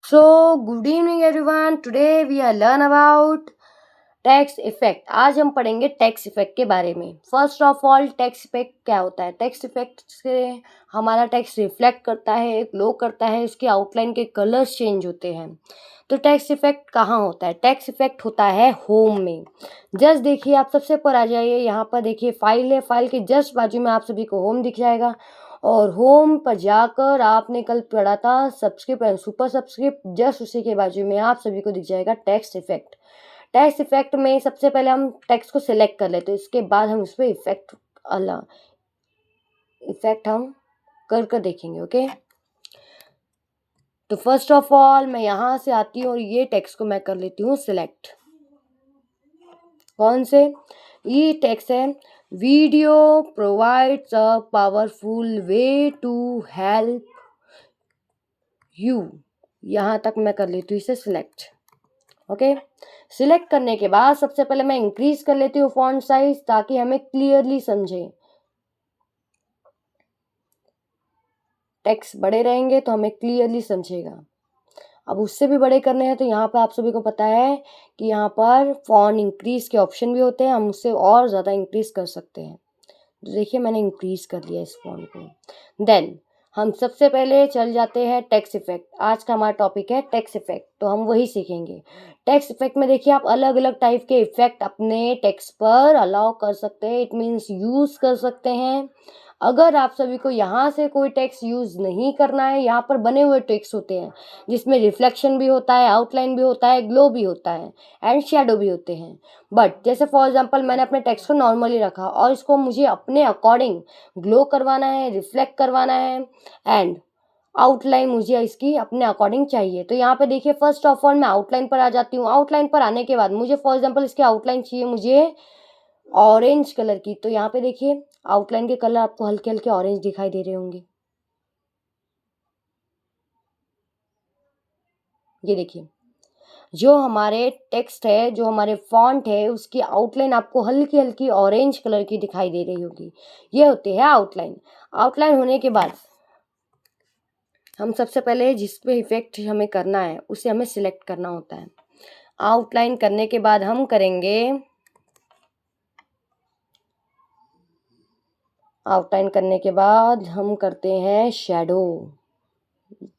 So, good evening everyone. Today we are learn about tax effect. आज हम पढ़ेंगे tax effect के बारे में। First of all, tax effect क्या होता है? टैक्स इफेक्ट से हमारा टैक्स रिफ्लेक्ट करता है, ग्लो करता है, उसके आउटलाइन के कलर्स चेंज होते हैं। तो टैक्स इफेक्ट कहाँ होता है? टैक्स इफेक्ट होता है होम में। जस्ट देखिए, आप सबसे ऊपर आ जाइए, यहाँ पर देखिए फाइल है, फाइल के जस्ट बाजू में आप सभी को होम दिख जाएगा। और होम पर जाकर आपने कल पढ़ा था subscript and super subscript, just उसी के बाजू में आप सभी को दिख जाएगा टैक्स इफेक्ट। टैक्स इफेक्ट में सबसे पहले हम टेक्स्ट को सिलेक्ट कर लेते हैं, इसके बाद हम उस पर इफेक्ट हम कर देखेंगे। ओके, तो फर्स्ट ऑफ ऑल मैं यहाँ से आती हूँ और ये टेक्स्ट को मैं कर लेती हूँ सिलेक्ट। कौन से? ये टेक्स्ट है, video provides a powerful way to help you. यहाँ तक मैं कर लेती हूँ इसे सिलेक्ट। ओके, सिलेक्ट करने के बाद सबसे पहले मैं इंक्रीज कर लेती हूँ फॉन्ट साइज, ताकि हमें क्लियरली समझे। टेक्स्ट बड़े रहेंगे तो हमें क्लियरली समझेगा। अब उससे भी बड़े करने हैं तो यहाँ पर आप सभी को पता है कि यहाँ पर फॉन्ट इंक्रीज के ऑप्शन भी होते हैं, हम उससे और ज़्यादा इंक्रीज कर सकते हैं। तो देखिए, मैंने इंक्रीज कर लिया इस फॉन्ट को। देन हम सबसे पहले चल जाते हैं टेक्स्ट इफेक्ट। आज का हमारा टॉपिक है टेक्स्ट इफेक्ट, तो हम वही सीखेंगे। टेक्स्ट इफेक्ट में देखिए, आप अलग अलग टाइप के इफेक्ट अपने टेक्स्ट पर अलाउ कर सकते हैं, इट मीन्स यूज कर सकते हैं। अगर आप सभी को यहाँ से कोई टेक्स्ट यूज नहीं करना है, यहाँ पर बने हुए टेक्स्ट होते हैं जिसमें रिफ्लेक्शन भी होता है, आउटलाइन भी होता है, ग्लो भी होता है एंड शेडो भी होते हैं। बट जैसे फॉर एग्जांपल मैंने अपने टेक्स्ट को नॉर्मली रखा और इसको मुझे अपने अकॉर्डिंग ग्लो करवाना है, रिफ्लेक्ट करवाना है एंड आउटलाइन मुझे इसकी अपने अकॉर्डिंग चाहिए। तो यहाँ पे देखिए, फर्स्ट ऑफ ऑल मैं आउटलाइन पर आ जाती हूँ। आउटलाइन पर आने के बाद मुझे फॉर एग्जांपल इसकी आउटलाइन चाहिए मुझे ऑरेंज कलर की। तो यहाँ पे देखिए, आउटलाइन के कलर आपको हल्के हल्के ऑरेंज दिखाई दे रहे होंगे। ये देखिए, जो हमारे टेक्स्ट है, जो हमारे फॉन्ट है, उसकी आउटलाइन आपको हल्की हल्की ऑरेंज कलर की दिखाई दे रही होगी। ये होती है आउटलाइन। आउटलाइन होने के बाद हम सबसे पहले जिस पे इफेक्ट हमें करना है उसे हमें सिलेक्ट करना होता है। आउटलाइन करने के बाद हम करेंगे, आउटलाइन करने के बाद हम करते हैं shadow.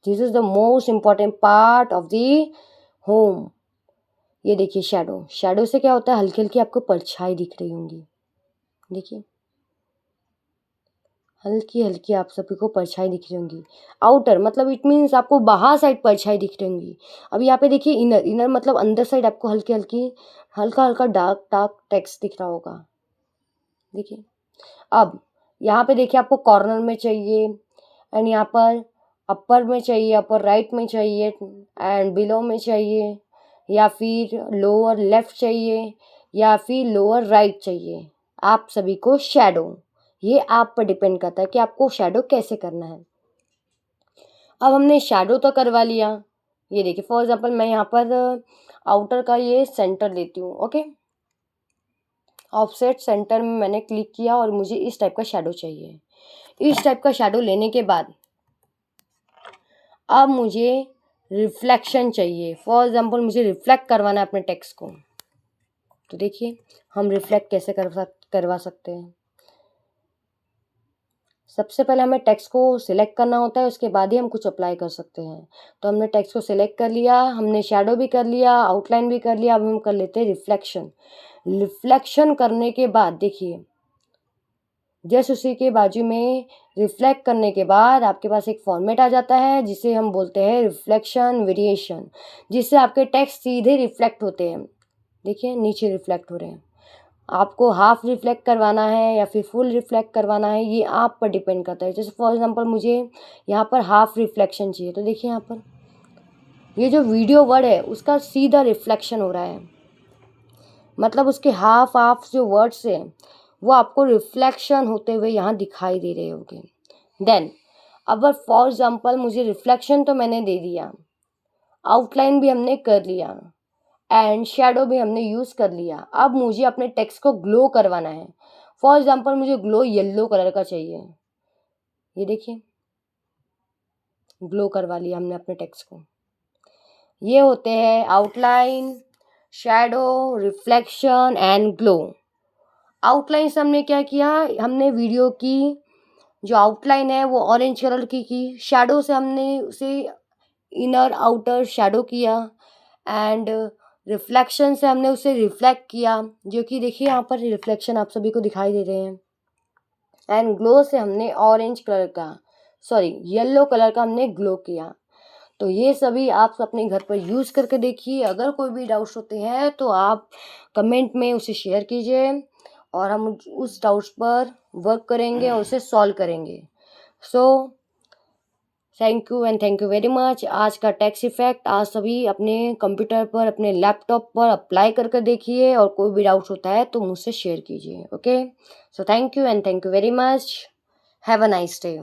This is the most important part of the home. ये देखिए, शेडो। शेडो से क्या होता है, हल्की हल्की आपको परछाई दिख रही होंगी। देखिए, हल्की हल्की आप सभी को परछाई दिख रही होंगी। आउटर मतलब इट मीन्स आपको बाहर साइड परछाई दिख रही होंगी। अब यहाँ पे देखिए, इनर। इनर मतलब अंदर साइड आपको हल्की हल्की, हल्का हल्का डार्क डार्क टेक्स्ट दिख रहा होगा। देखिए, अब यहाँ पे देखिए, आपको कॉर्नर में चाहिए एंड यहाँ पर अपर में चाहिए, अपर राइट में चाहिए एंड बिलो में चाहिए, या फिर लोअर लेफ्ट चाहिए, या फिर लोअर राइट चाहिए। आप सभी को शेडो, ये आप पर डिपेंड करता है कि आपको शेडो कैसे करना है। अब हमने शेडो तो करवा लिया। ये देखिए, फॉर एग्जांपल मैं यहाँ पर आउटर का ये सेंटर लेती हूँ। ओके, ऑफसेट सेंटर में मैंने क्लिक किया और मुझे इस टाइप का शेडो चाहिए। इस टाइप का शेडो लेने के बाद अब मुझे रिफ्लेक्शन चाहिए। फॉर एग्जांपल मुझे रिफ्लेक्ट करवाना है अपने टेक्स्ट को। तो देखिए, हम रिफ्लेक्ट कैसे करवा सकते हैं। सबसे पहले हमें टेक्स्ट को सिलेक्ट करना होता है, उसके बाद ही हम कुछ अप्लाई कर सकते हैं। तो हमने टेक्स्ट को सिलेक्ट कर लिया, हमने शेडो भी कर लिया, आउटलाइन भी कर लिया। अब हम कर लेते हैं रिफ्लेक्शन। रिफ्लेक्शन करने के बाद देखिए, जस्ट उसी के बाजू में रिफ्लेक्ट करने के बाद आपके पास एक फॉर्मेट आ जाता है जिसे हम बोलते हैं रिफ्लेक्शन वेरिएशन, जिससे आपके टेक्स्ट सीधे रिफ्लेक्ट होते हैं। देखिए, नीचे रिफ्लेक्ट हो रहे हैं। आपको हाफ रिफ्लेक्ट करवाना है या फिर फुल रिफ्लेक्ट करवाना है, ये आप पर डिपेंड करता है। जैसे फॉर एग्जांपल मुझे यहाँ पर हाफ रिफ्लेक्शन चाहिए, तो देखिए यहाँ पर ये जो वीडियो वर्ड है उसका सीधा रिफ्लेक्शन हो रहा है, मतलब उसके हाफ हाफ जो वर्ड्स हैं वो आपको रिफ्लेक्शन होते हुए यहाँ दिखाई दे रहे होंगे। देन अब फॉर एग्जांपल मुझे रिफ्लेक्शन तो मैंने दे दिया, आउटलाइन भी हमने कर लिया एंड शेडो भी हमने यूज़ कर लिया। अब मुझे अपने टेक्स्ट को ग्लो करवाना है। फॉर एग्जांपल मुझे ग्लो येलो कलर का चाहिए। ये देखिए, ग्लो करवा लिया हमने अपने टेक्स्ट को। ये होते हैं outline, shadow, reflection and glow. Outline से हमने क्या किया, हमने वीडियो की जो आउटलाइन है वो ऑरेंज कलर की। शैडो से हमने उसे इनर आउटर शैडो किया एंड रिफ्लेक्शन से हमने उसे रिफ्लेक्ट किया, जो कि देखिए यहाँ पर रिफ्लेक्शन आप सभी को दिखाई दे रहे हैं। एंड ग्लो से हमने ऑरेंज कलर का येलो कलर का हमने ग्लो किया। तो ये सभी आप अपने घर पर यूज़ करके देखिए। अगर कोई भी डाउट्स होते हैं तो आप कमेंट में उसे शेयर कीजिए और हम उस डाउट्स पर वर्क करेंगे और उसे सॉल्व करेंगे। So thank you very much. आज का टेक्स्ट इफेक्ट आज सभी अपने कंप्यूटर पर, अपने लैपटॉप पर अप्लाई करके देखिए और कोई भी डाउट्स होता है तो मुझसे शेयर कीजिए। Okay, so thank you very much. Have a nice day.